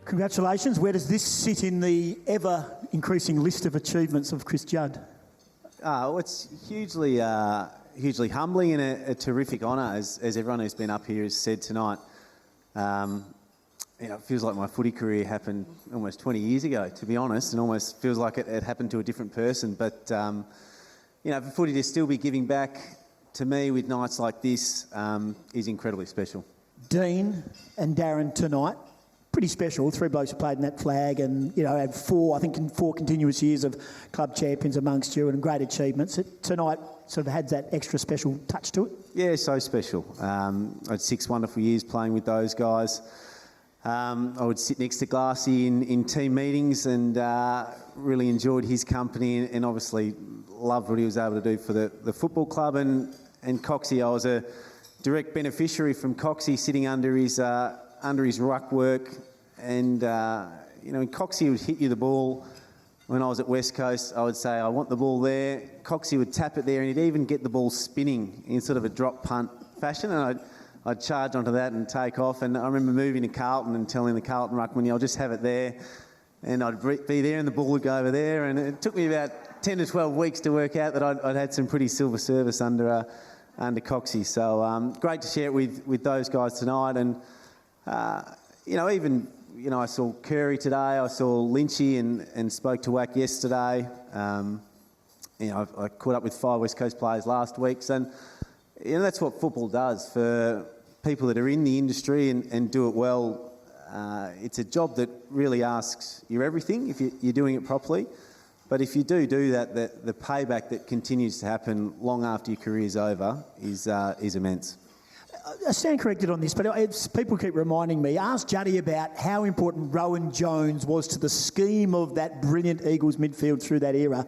Congratulations. Where does this sit in the ever-increasing list of achievements of Chris Judd? Well, it's hugely humbling and a terrific honour, as everyone who's been up here has said tonight. It feels like my footy career happened almost 20 years ago, to be honest, and almost feels like it happened to a different person. But, for footy to still be giving back to me with nights like this is incredibly special. Dean and Darren tonight, pretty special. Three blokes who played in that flag and, had four continuous years of club champions amongst you and great achievements. Tonight sort of had that extra special touch to it. Yeah, so special. I had 6 wonderful years playing with those guys. I would sit next to Glassy in team meetings and really enjoyed his company and obviously loved what he was able to do for the football club. And Coxie, I was a direct beneficiary from Coxie sitting under his ruck work. And, when Coxie would hit you the ball, when I was at West Coast, I would say, I want the ball there. Coxie would tap it there and he'd even get the ball spinning in sort of a drop punt fashion. And I'd charge onto that and take off. And I remember moving to Carlton and telling the Carlton ruckman, I'll just have it there. And I'd be there and the ball would go over there. And it took me about 10 to 12 weeks to work out that I'd had some pretty silver service under Coxie. So great to share it with those guys tonight. And, I saw Curry today, I saw Lynchy and spoke to Wack yesterday. I caught up with 5 West Coast players last week. And that's what football does for people that are in the industry and do it well. It's a job that really asks you everything if you're doing it properly. But if you do that, the payback that continues to happen long after your career's over is immense. I stand corrected on this, but people keep reminding me, ask Juddy about how important Rowan Jones was to the scheme of that brilliant Eagles midfield through that era.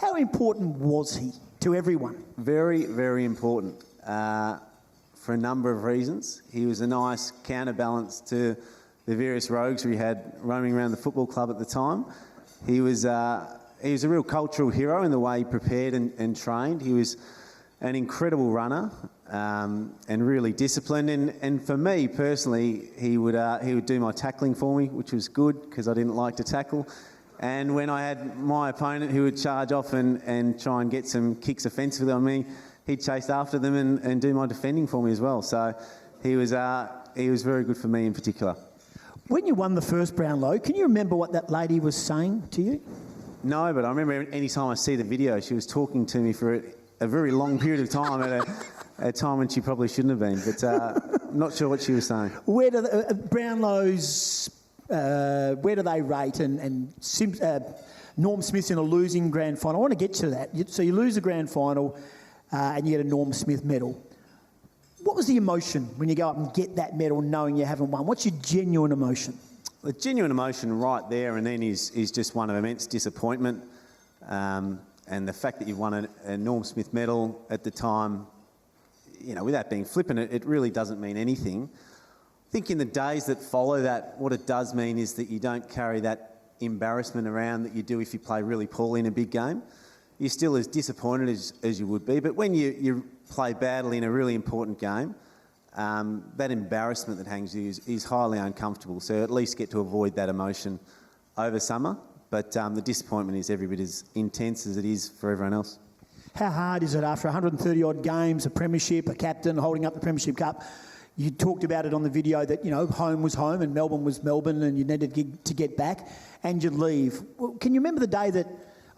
How important was he to everyone? Very, very important for a number of reasons. He was a nice counterbalance to the various rogues we had roaming around the football club at the time. He was a real cultural hero in the way he prepared and trained. He was an incredible runner and really disciplined. And for me personally, he would do my tackling for me, which was good because I didn't like to tackle. And when I had my opponent who would charge off and try and get some kicks offensively on me, he'd chase after them and do my defending for me as well. So he was very good for me in particular. When you won the first Brownlow, can you remember what that lady was saying to you? No, but I remember any time I see the video, she was talking to me for a very long period of time at a time when she probably shouldn't have been. But I'm not sure what she was saying. Where do Brownlows, where do they rate? And Norm Smith's in a losing grand final. I want to get to that. So you lose the grand final and you get a Norm Smith medal. What was the emotion when you go up and get that medal knowing you haven't won? What's your genuine emotion? The genuine emotion right there and then is just one of immense disappointment. And the fact that you've won a Norm Smith medal at the time, without being flippant, it really doesn't mean anything. I think in the days that follow that, what it does mean is that you don't carry that embarrassment around that you do if you play really poorly in a big game. You're still as disappointed as you would be. But when you play badly in a really important game, that embarrassment that hangs you is highly uncomfortable. So at least get to avoid that emotion over summer. But the disappointment is every bit as intense as it is for everyone else. How hard is it after 130-odd games, a premiership, a captain holding up the Premiership Cup? You talked about it on the video that, home was home and Melbourne was Melbourne and you needed to get back and you leave. Well, can you remember the day that,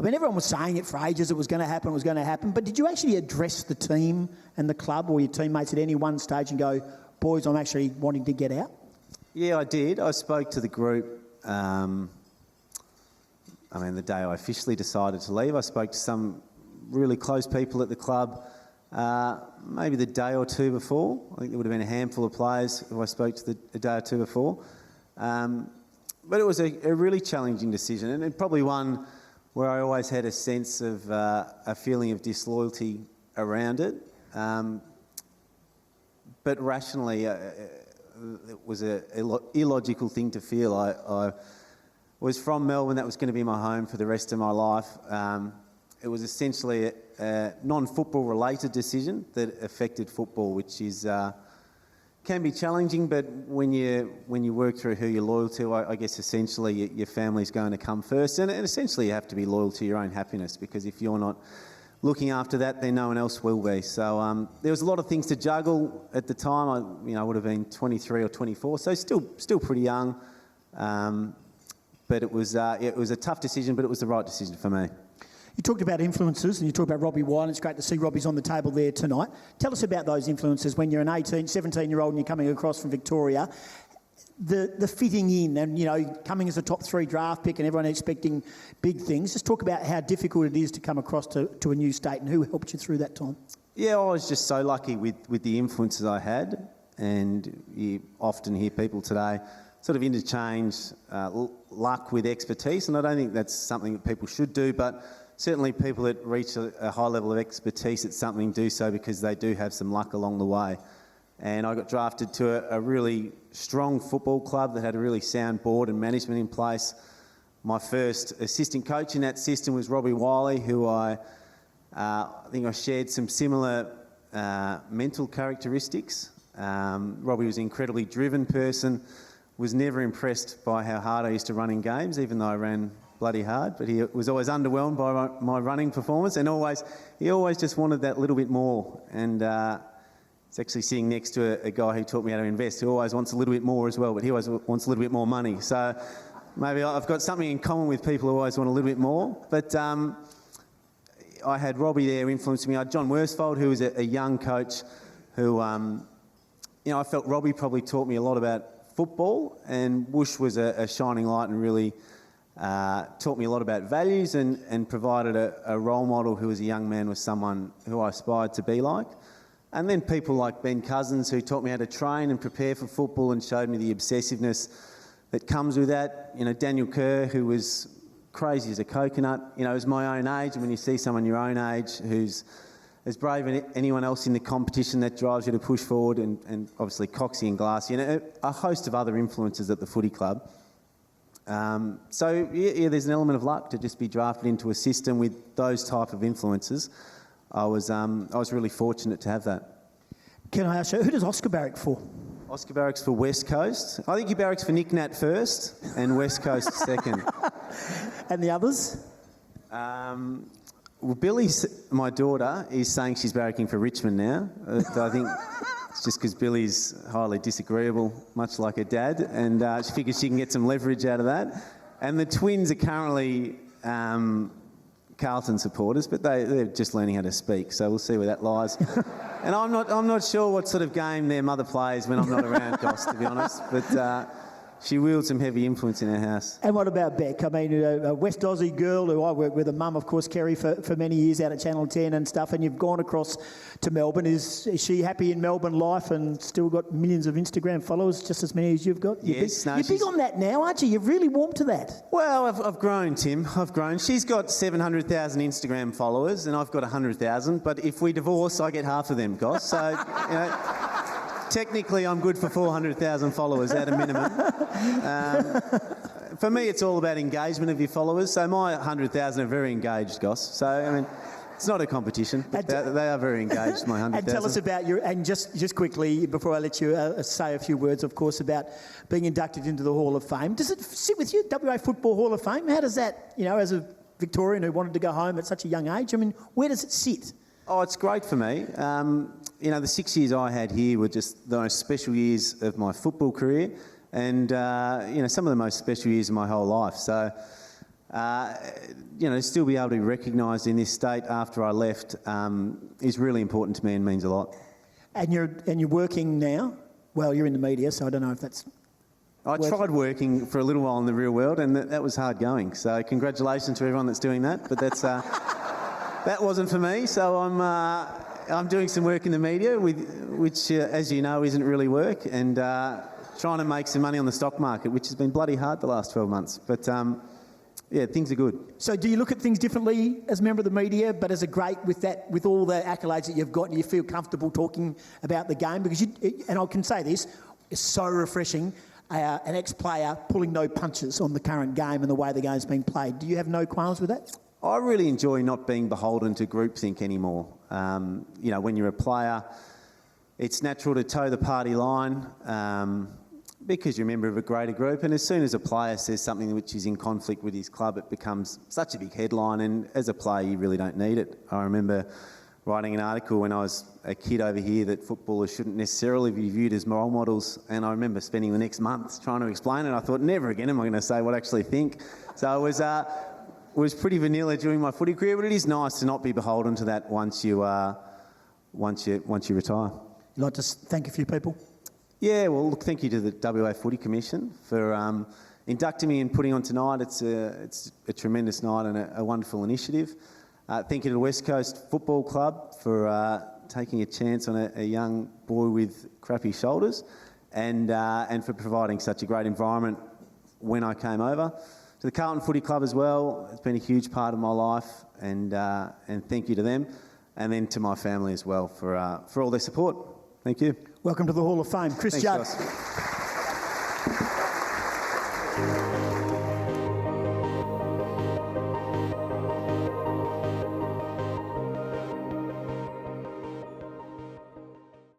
everyone was saying it for ages, it was going to happen, but did you actually address the team and the club or your teammates at any one stage and go, boys, I'm actually wanting to get out? Yeah, I did. I spoke to the group. The day I officially decided to leave, I spoke to some really close people at the club maybe the day or two before. I think there would have been a handful of players who I spoke to the day or two before. But it was a really challenging decision and probably one where I always had a sense of a feeling of disloyalty around it. But rationally, it was an illogical thing to feel. I was from Melbourne, that was going to be my home for the rest of my life. It was essentially a non-football related decision that affected football, which is can be challenging, but when you work through who you're loyal to, I guess essentially your family's going to come first, and essentially you have to be loyal to your own happiness, because if you're not looking after that, then no one else will be. So there was a lot of things to juggle at the time. I would have been 23 or 24, so still pretty young. But it was a tough decision, but it was the right decision for me. You talked about influences and you talked about Robbie Wiley. It's great to see Robbie's on the table there tonight. Tell us about those influences when you're an 17-year-old and you're coming across from Victoria. The fitting in and, coming as a top 3 draft pick and everyone expecting big things. Just talk about how difficult it is to come across to a new state and who helped you through that time. Yeah, I was just so lucky with the influences I had, and you often hear people today sort of interchange luck with expertise, and I don't think that's something that people should do, but certainly people that reach a high level of expertise at something do so because they do have some luck along the way. And I got drafted to a really strong football club that had a really sound board and management in place. My first assistant coach in that system was Robbie Wiley, who I think I shared some similar mental characteristics. Robbie was an incredibly driven person, was never impressed by how hard I used to run in games, even though I ran bloody hard, but he was always underwhelmed by my running performance, and he always just wanted that little bit more. And it's actually sitting next to a guy who taught me how to invest, who always wants a little bit more as well, but he always wants a little bit more money. So maybe I've got something in common with people who always want a little bit more. But I had Robbie there influencing me. I had John Worsfold, who was a young coach who, I felt Robbie probably taught me a lot about football, and Woosh was a shining light and really taught me a lot about values and provided a role model who was a young man, was someone who I aspired to be like. And then people like Ben Cousins, who taught me how to train and prepare for football and showed me the obsessiveness that comes with that. Daniel Kerr, who was crazy as a coconut, was my own age. And when you see someone your own age who's as brave as anyone else in the competition, that drives you to push forward, and obviously Coxie and Glassy, and a host of other influences at the footy club. So there's an element of luck to just be drafted into a system with those type of influences. I was really fortunate to have that. Can I ask you, who does Oscar barrack for? Oscar barracks for West Coast. I think he barracks for Nick Nat first and West Coast second. And the others? Well, Billy, my daughter, is saying she's barracking for Richmond now. I think it's just because Billy's highly disagreeable, much like her dad, and she figures she can get some leverage out of that. And the twins are currently Carlton supporters, but they're just learning how to speak, so we'll see where that lies. And I'm not sure what sort of game their mother plays when I'm not around, Goss, to be honest, but she wields some heavy influence in our house. And what about Beck? I mean, a West Aussie girl who I worked with, a mum, of course, Kerry, for many years out at Channel 10 and stuff, and you've gone across to Melbourne. Is she happy in Melbourne life and still got millions of Instagram followers, just as many as you've got? Yes. You're big on that now, aren't you? You've really warmed to that. Well, I've grown, Tim. I've grown. She's got 700,000 Instagram followers and I've got 100,000, but if we divorce, I get half of them, Goss. So, technically, I'm good for 400,000 followers at a minimum. For me, it's all about engagement of your followers. So my 100,000 are very engaged, Goss. So, it's not a competition. But they are very engaged, my 100,000. And tell us about and just quickly, before I let you say a few words, of course, about being inducted into the Hall of Fame. Does it sit with you, WA Football Hall of Fame? How does that, as a Victorian who wanted to go home at such a young age, where does it sit? Oh, it's great for me. The 6 years I had here were just the most special years of my football career, and some of the most special years of my whole life. So, still be able to be recognised in this state after I left is really important to me and means a lot. And you're working now. Well, you're in the media, so I don't know if that's. I tried working for a little while in the real world, and that was hard going. So, congratulations to everyone that's doing that. But that's that wasn't for me. So I'm doing some work in the media, which, as you know, isn't really work, and trying to make some money on the stock market, which has been bloody hard the last 12 months. But, things are good. So do you look at things differently as a member of the media, but as a great, with all the accolades that you've got, and you feel comfortable talking about the game? Because and I can say this, it's so refreshing, an ex-player pulling no punches on the current game and the way the game's being played. Do you have no qualms with that? I really enjoy not being beholden to groupthink anymore. When you're a player, it's natural to toe the party line because you're a member of a greater group, and as soon as a player says something which is in conflict with his club, it becomes such a big headline, and as a player you really don't need it. I remember writing an article when I was a kid over here that footballers shouldn't necessarily be viewed as role models, and I remember spending the next month trying to explain it. I thought, never again am I going to say what I actually think. So it was pretty vanilla during my footy career, but it is nice to not be beholden to that once you retire. You'd like to thank a few people? Yeah, well, look, thank you to the WA Footy Commission for inducting me and putting on tonight. It's a tremendous night and a wonderful initiative. Thank you to the West Coast Football Club for taking a chance on a young boy with crappy shoulders, and for providing such a great environment when I came over. To the Carlton Footy Club as well, it's been a huge part of my life, and thank you to them, and then to my family as well for all their support. Thank you. Welcome to the Hall of Fame. Chris Thanks, Judd. guys.